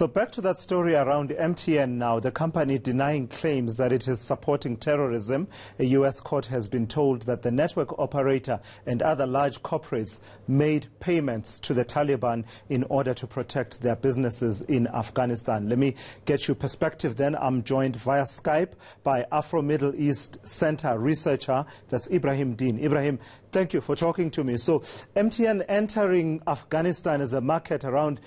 So back to that story around MTN now, the company denying claims that it is supporting terrorism. A U.S. court has been told that the network operator and other large corporates made payments to the Taliban in order to protect their businesses in Afghanistan. Let me get you perspective then. I'm joined via Skype by Afro-Middle East Center researcher, that's Ibrahim Dean. Ibrahim, thank you for talking to me. So MTN entering Afghanistan as a market around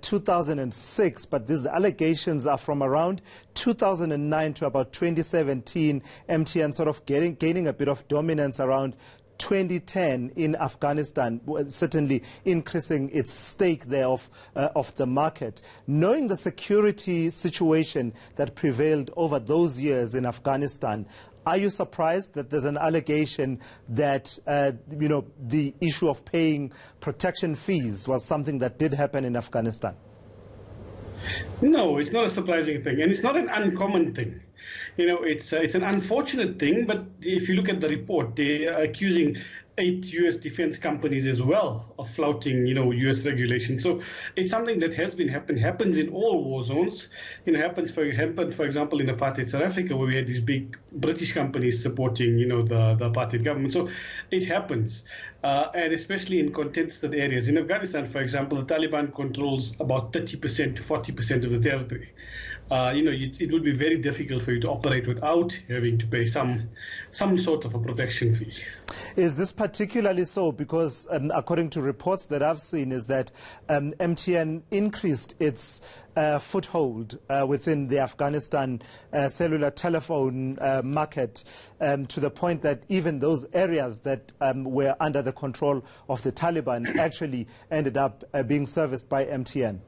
2006, but these allegations are from around 2009 to about 2017. MTN sort of gaining a bit of dominance around 2010 in Afghanistan, certainly increasing its stake there of the market. Knowing the security situation that prevailed over those years in Afghanistan, are you surprised that there's an allegation that the issue of paying protection fees was something that did happen in Afghanistan? No, it's not a surprising thing, and it's not an uncommon thing. It's an unfortunate thing, but if you look at the report, they are accusing 8 U.S. defense companies as well of flouting, U.S. regulations. So it's something that happens in all war zones. Happened, for example, in apartheid South Africa, where we had these big British companies supporting, the apartheid government. So it happens, and especially in contested areas. In Afghanistan, for example, the Taliban controls about 30% to 40% of the territory. It would be very difficult for you to operate without having to pay some sort of a protection fee. Is this particularly so because, according to reports that I've seen, is that MTN increased its foothold within the Afghanistan cellular telephone market to the point that even those areas that were under the control of the Taliban actually ended up being serviced by MTN?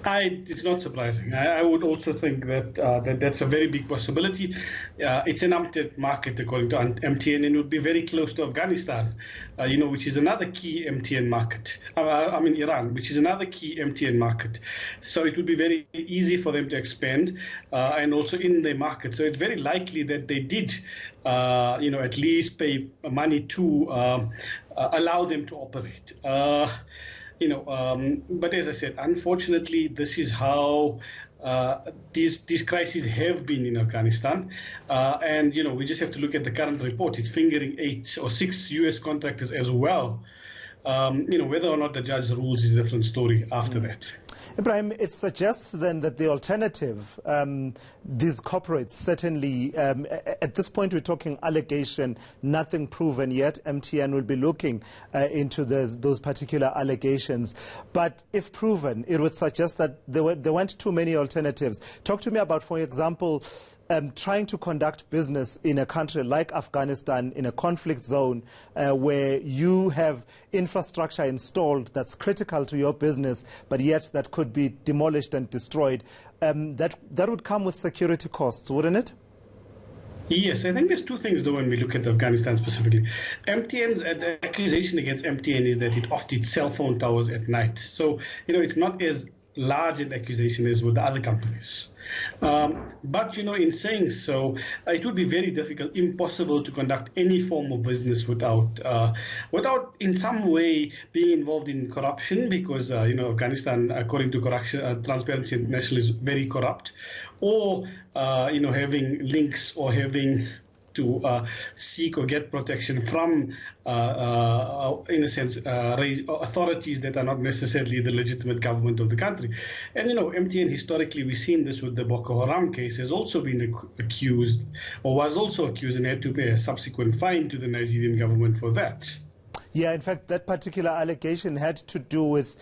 It's not surprising. I would also think that that's a very big possibility. It's an untapped market, according to MTN, and it would be very close to Afghanistan, which is another key MTN market. Iran, which is another key MTN market. So it would be very easy for them to expand, and also in their market. So it's very likely that they did, at least pay money to allow them to operate. But as I said, unfortunately, this is how these crises have been in Afghanistan. And we just have to look at the current report. It's fingering 8 or 6 U.S. contractors as well. Whether or not the judge rules is a different story after that. Ibrahim, it suggests then that the alternative, these corporates certainly, at this point we're talking allegation, nothing proven yet. MTN will be looking into those particular allegations. But if proven, it would suggest that there weren't too many alternatives. Talk to me about, for example, trying to conduct business in a country like Afghanistan, in a conflict zone, where you have infrastructure installed that's critical to your business, but yet that could be demolished and destroyed. That would come with security costs, wouldn't it? Yes, I think there's two things, though, when we look at Afghanistan specifically. The accusation against MTN is that it offed its cell phone towers at night. So, it's not as large an accusation as with the other companies. But, in saying so, it would be very difficult, impossible to conduct any form of business without in some way being involved in corruption, because, Afghanistan, according to Transparency International, is very corrupt, or, having links or having to seek or get protection from, in a sense, authorities that are not necessarily the legitimate government of the country. And, MTN, historically, we've seen this with the Boko Haram case, has also been accused, or was also accused, and had to pay a subsequent fine to the Nigerian government for that. Yeah, in fact, that particular allegation had to do with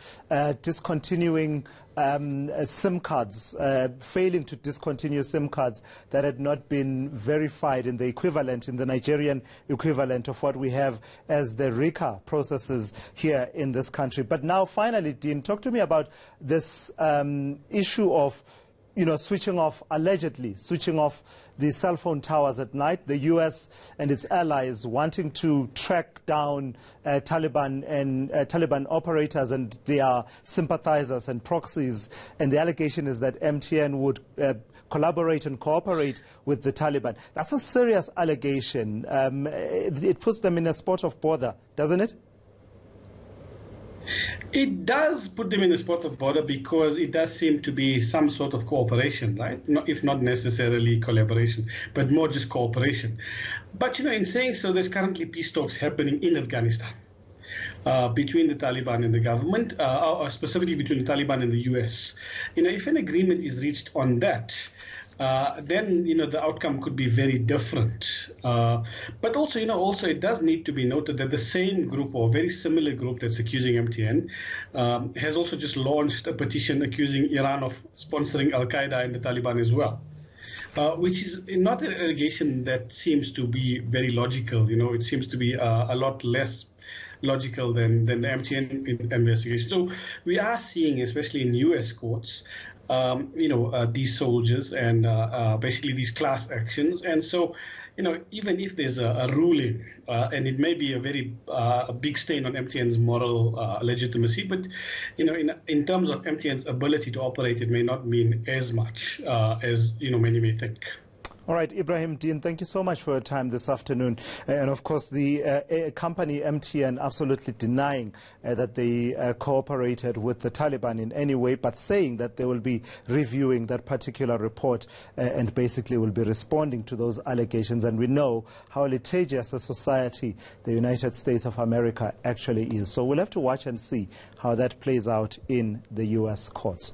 discontinuing SIM cards, failing to discontinue SIM cards that had not been verified in the equivalent, in the Nigerian equivalent of what we have as the RICA processes here in this country. But now, finally, Dean, talk to me about this issue of allegedly switching off the cell phone towers at night, the U.S. and its allies wanting to track down Taliban operators and their sympathizers and proxies. And the allegation is that MTN would collaborate and cooperate with the Taliban. That's a serious allegation. It puts them in a spot of bother, doesn't it? It does put them in the spot of border because it does seem to be some sort of cooperation, right? If not necessarily collaboration, but more just cooperation. But, in saying so, there's currently peace talks happening in Afghanistan between the Taliban and the government, or specifically between the Taliban and the US. If an agreement is reached on that, then the outcome could be very different. But also it does need to be noted that the same group or very similar group that's accusing MTN has also just launched a petition accusing Iran of sponsoring Al Qaeda and the Taliban as well. Which is not an allegation that seems to be very logical. It seems to be a lot less logical than the MTN investigation. So we are seeing, especially in U.S. courts, these soldiers and basically these class actions. And so, even if there's a ruling, and it may be a very a big stain on MTN's moral legitimacy, but, in terms of MTN's ability to operate, it may not mean as much as, many may think. All right, Ibrahim Dean, thank you so much for your time this afternoon. And of course, the company MTN absolutely denying that they cooperated with the Taliban in any way, but saying that they will be reviewing that particular report and basically will be responding to those allegations. And we know how litigious a society the United States of America actually is. So we'll have to watch and see how that plays out in the U.S. courts.